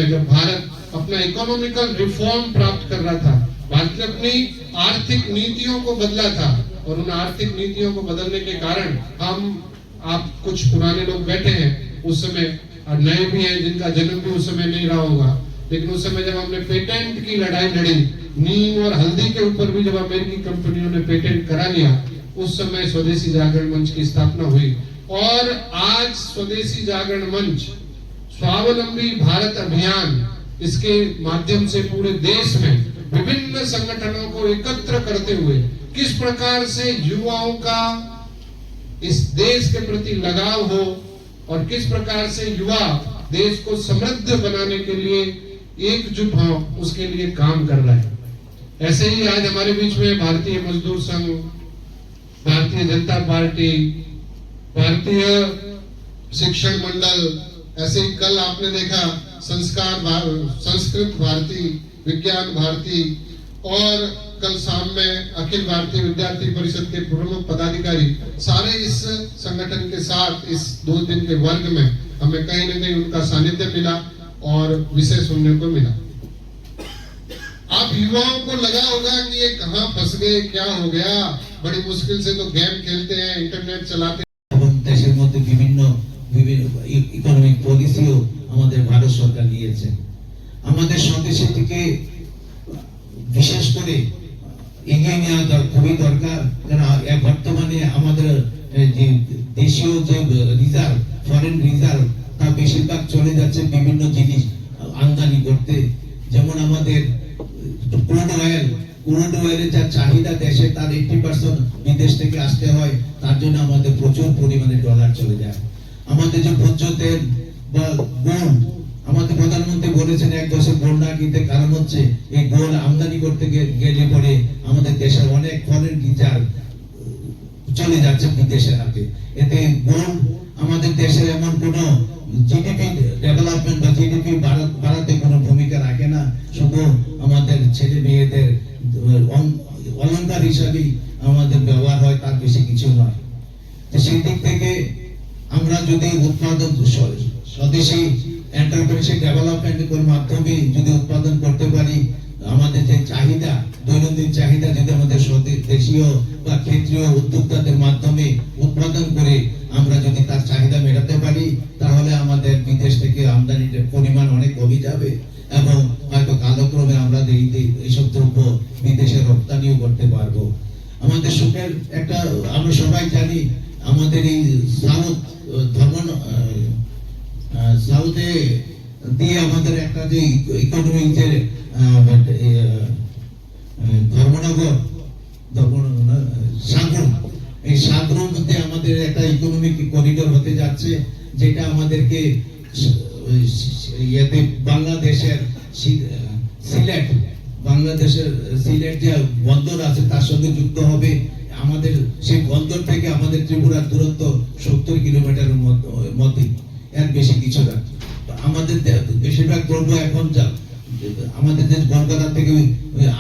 में जब भारत अपना इकोनॉमिकल रिफॉर्म प्राप्त कर रहा था, भारत ने अपनी आर्थिक नीतियों को बदला था और उन आर्थिक नीतियों को बदलने के कारण आप कुछ पुराने लोग बैठे हैं उस समय और नए भी हैं जिनका जन्म भी उस समय नहीं रहा होगा, लेकिन उस समय जब हमने पेटेंट की लड़ाई लड़ी, नीम और हल्दी के ऊपर भी जब अमेरिकी कंपनियों ने पेटेंट करा लिया, उस समय स्वदेशी जागरण मंच की स्थापना हुई। और आज स्वदेशी जागरण मंच स्वावलंबी भारत अभियान, इसके माध्यम से पूरे देश में विभिन्न संगठनों को एकत्र करते हुए किस प्रकार से युवाओं का इस देश के प्रति लगाव हो और किस प्रकार से युवा देश को समृद्ध बनाने के लिए एकजुट हो, उसके लिए काम कर रहा है। ऐसे ही आज हमारे बीच में भारतीय मजदूर संघ, भारतीय जनता पार्टी, भारतीय शिक्षण मंडल, ऐसे ही कल आपने देखा संस्कृत भारती, विज्ञान भारती और कल शाम में अखिल भारतीय विद्यार्थी परिषद के प्रमुख पदाधिकारी सारे इस संगठन के साथ इस 2 दिन के वर्ग में हमें कहीं न कहीं उनका सानिध्य मिला और विषय सुनने को मिला। आप युवाओं को लगा होगा कि ये कहाँ फंस गए, क्या हो गया, बड़ी मुश्किल से तो गेम खेलते हैं, इंटरनेट चलाते हैं। देशेर मध्य विभिन्न इकोनॉमिक पॉलिसिও আমাদের ভারত সরকার নিয়েছে। আমাদের স্বদেশীকে বিশেষ করে এগিয়ে নেওয়া খুবই দরকার, কারণ বর্তমানে আমাদের যে দেশীয় যে রিজার্ভ, ফরেন রিজার্ভ, তা বেশিরভাগ চলে যাচ্ছে বিভিন্ন জিনিস আমদানি করতে। যেমন আমাদের ক্রুড অয়েলের যা চাহিদা দেশে, তার 80% বিদেশ থেকে আসতে হয়, তার জন্য আমাদের প্রচুর পরিমাণে ডলার চলে যায়। আমাদের যে ভোজ্য তেল বা গোল্ড, আমাদের প্রধানমন্ত্রী বলেছেন 1 বছর গোল্ড না কিনতে, কারণ হচ্ছে এই গোল্ড আমদানি করতে গেলে পরে আমাদের দেশের অনেক ফরেন রিজার্ভ চলে যাচ্ছে বিদেশের হাতে। এতে গোল্ড আমাদের দেশের এমন কোনো জিডিপি ডেভেলপমেন্ট বা জিডিপি বাড়াতে কোনো ভূমিকা রাখে না, শুধু আমাদের ছেলে মেয়েদের অলংকার হিসাবেই আমাদের ব্যবহার হয়, তার বেশি কিছু নয়। তো সেই দিক থেকে আমরা যদি উৎপাদন স্বদেশী এন্টারপ্রেনারশিপ ডেভেলপমেন্টের মাধ্যমে যদি উৎপাদন করতে পারি, আমাদের যে চাহিদা, দৈনন্দিন চাহিদা যদি আমাদের দেশীয় বা ক্ষেত্রীয় উদ্যোক্তাদের মাধ্যমে উৎপাদন করে আমরা যদি তার চাহিদা মেটাতে পারি, তাহলে আমাদের বিদেশ থেকে আমদানির পরিমাণ অনেক কমে যাবে এবং হয়তো কালক্রমে আমরা এইসব দ্রব্য বিদেশে রপ্তানিও করতে পারবো। আমাদের সুখের একটা, আমরা সবাই জানি আমাদের এই সাউথে দিয়ে আমাদের একটা যে ইকোনমিক যে ধর্মনগর সাগরম, এই সাগরম মধ্যে আমাদের একটা ইকোনমিক করিডোর হতে যাচ্ছে, যেটা আমাদেরকে বাংলাদেশের সিলেট যে বন্দর আছে তার সঙ্গে যুক্ত হবে। আমাদের সেই বন্দর থেকে আমাদের ত্রিপুরার দূরত্ব 70 কিলোমিটারের মধ্যে, এর বেশি কিছু না। আমাদের বেশিরভাগ দ্রব্য এখন আমাদের যে কলকাতা থেকে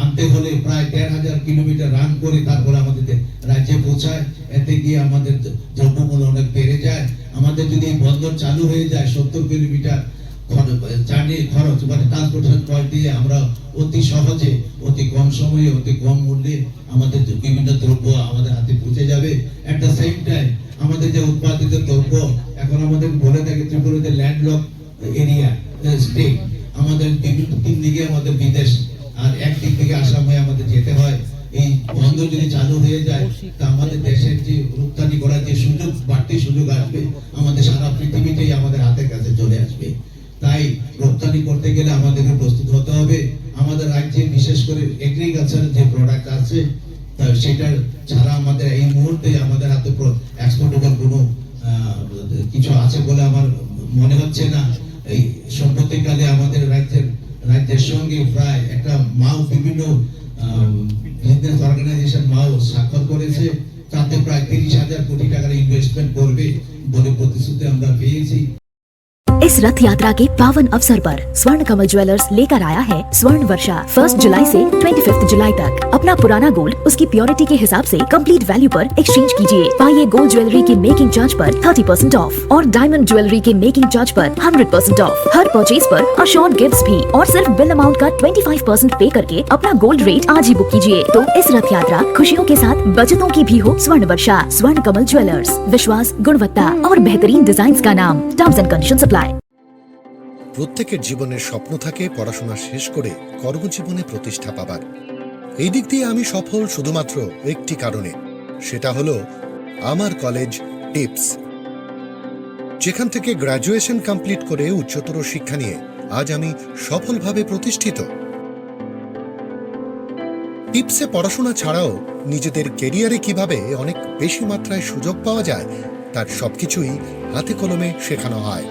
আনতে হলে প্রায় 1500 কিলোমিটার রান করে তারপরে আমাদের রাজ্যে পৌঁছায়। এতে গিয়ে আমাদের দ্রব্যমূল্য অনেক বেড়ে যায়। আমাদের যদি এই বন্দর চালু হয়ে যায়, 70 কিলোমিটার জার্নি খরচ মানে ট্রান্সপোর্টেশন কস্ট দিয়ে আমরা অতি সহজে, অতি কম সময়ে, অতি কম মূল্যে আমাদের বিভিন্ন দ্রব্য আমাদের হাতে পৌঁছে যাবে। এট দ্য সেম টাইম আমাদের যে উৎপাদিত দ্রব্য, এখন আমাদের বলে থাকে ত্রিপুরাতে ল্যান্ডলক এরিয়া স্টেট, আমাদের বিভিন্ন দিক থেকে আমাদের বিদেশ আর একদিক থেকে আসাম হয়ে আমাদের যেতে হয়। এই বন্দর যদি চালু হয়ে যায়, তা আমাদের দেশের যে রপ্তানি করার যে সুযোগ, বাড়তি সুযোগ আসবে, আমাদের সারা পৃথিবীতেই আমাদের হাতের কাছে চলে আসবে। তাই রপ্তানি করতে গেলে আমাদেরকে প্রস্তুত হতে হবে। আমাদের রাজ্যে বিশেষ করে এগ্রিকালচারের যে প্রোডাক্ট আছে, সেটা ছাড়া আমাদের এই মুহূর্তে আমাদের হাতে এক্সপোর্টেবল কোনো কিছু আছে বলে আমার মনে হচ্ছে না। এই সম্প্রতিকালে আমাদের রাজ্যের সঙ্গে প্রায় একটা বিভিন্ন বিজনেস অর্গানাইজেশন স্বাক্ষর করেছে, তাতে প্রায় 30,000 কোটি টাকার ইনভেস্টমেন্ট করবে বলে প্রতিশ্রুতি আমরা পেয়েছি। इस रथ यात्रा के पावन अवसर पर स्वर्ण कमल ज्वेलर्स लेकर आया है स्वर्ण वर्षा 1 जुलाई से 25 जुलाई तक। अपना पुराना गोल्ड उसकी प्योरिटी के हिसाब से कंप्लीट वैल्यू पर एक्सचेंज कीजिए। पाइए गोल्ड ज्वेलरी के मेकिंग चार्ज पर 30% ऑफ और डायमंड ज्वेलरी के मेकिंग चार्ज पर 100% ऑफ। हर परचेज पर अशोर्ड गिफ्ट्स भी और सिर्फ बिल अमाउंट का 25% पे करके अपना गोल्ड रेट आज ही बुक कीजिए। तो इस रथ यात्रा खुशियों के साथ बचतों की भी हो। स्वर्ण वर्षा स्वर्ण कमल ज्वेलर्स, विश्वास, गुणवत्ता और बेहतरीन डिजाइन का नाम। Terms and conditions apply. প্রত্যেকের জীবনের স্বপ্ন থাকে পড়াশোনা শেষ করে কর্মজীবনে প্রতিষ্ঠা পাবার। এই দিক দিয়ে আমি সফল শুধুমাত্র একটি কারণে, সেটা হলো আমার কলেজ টিপস, যেখান থেকে গ্র্যাজুয়েশন কমপ্লিট করে উচ্চতর শিক্ষা নিয়ে আজ আমি সফলভাবে প্রতিষ্ঠিত। টিপসে পড়াশোনা ছাড়াও নিজেদের কেরিয়ারে কিভাবে অনেক বেশি মাত্রায় সুযোগ পাওয়া যায় তার সবকিছুই হাতে কলমে শেখানো হয়।